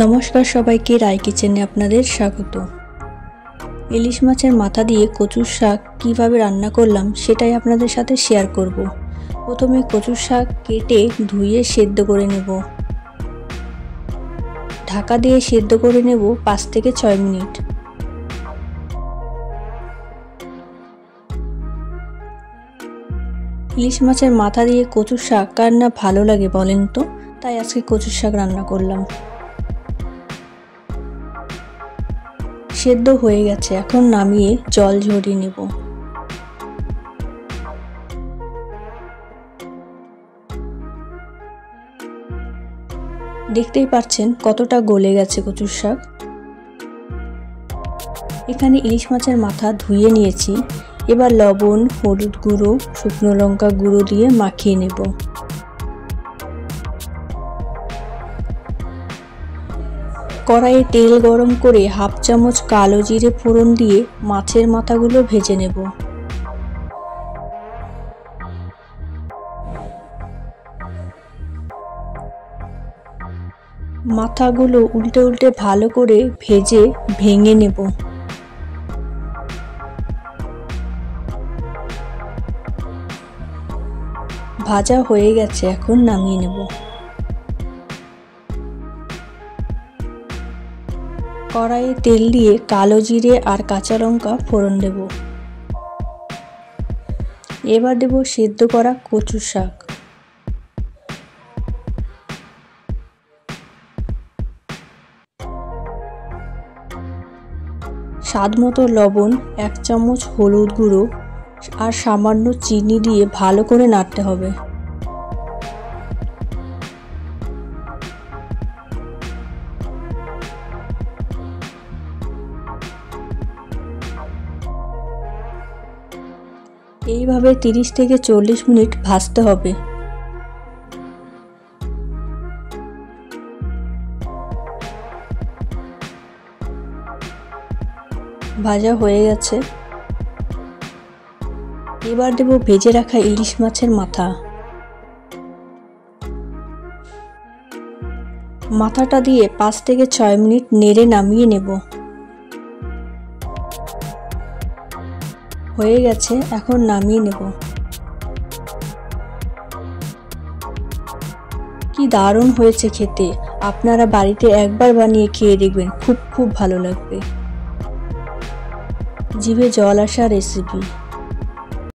নমস্কার সবাইকে, রায় কিচেনে আপনাদের স্বাগত। ইলিশ মাছের মাথা দিয়ে কচুর শাক কিভাবে রান্না করলাম সেটাই আপনাদের সাথে শেয়ার করব। প্রথমে কচুর শাক কেটে ধুয়ে সেদ্ধ করে নেব। ঢাকা দিয়ে সেদ্ধ করে নেব 5 থেকে 6 মিনিট। ইলিশ মাছের মাথা দিয়ে কচুর শাক কার না ভালো লাগে বলেন তো, তাই আজকে কচুর শাক রান্না করলাম। সেদ্ধ হয়ে গেছে, এখন নামিয়ে জল ঝরিয়ে নেব। দেখতেই পাচ্ছেন কতটা গলে গেছে কচুর শাক। এখানে ইলিশ মাছের মাথা ধুয়ে নিয়েছি। এবার লবণ, হলুদ গুঁড়ো, শুকনো লঙ্কা গুঁড়ো দিয়ে মাখিয়ে নেব। কড়াইয়ে তেল গরম করে হাফ চামচ কালো জিরে ফোড়ন দিয়ে মাছের মাথাগুলো ভেজে নেব। মাথাগুলো উল্টে উল্টে ভালো করে ভেজে ভেঙে নেব। ভাজা হয়ে গেছে, এখন নামিয়ে নেব। কড়াইয়ে তেল দিয়ে কালো জিরে আর কাঁচা লঙ্কা ফোড়ন দেব। এবার দেব সেদ্ধ করা কচুর শাক। স্বাদ মতো লবণ, 1 চামচ হলুদ গুঁড়ো আর সামান্য চিনি দিয়ে ভালো করে নাড়তে হবে। এইভাবে 30 থেকে 40 মিনিট ভাজতে হবে। ভাজা হয়ে গেছে। এবার দেব ভেজে রাখা ইলিশ মাছের মাথা। মাথাটা দিয়ে 5 থেকে 6 মিনিট নেড়ে নামিয়ে নেব। হয়ে গেছে, এখন নামিয়ে নেব। কি দারুণ হয়েছে খেতে! আপনারা বাড়িতে একবার বানিয়ে খেয়ে দেখবেন, খুব ভালো লাগবে। জিভে জল আসা রেসিপি।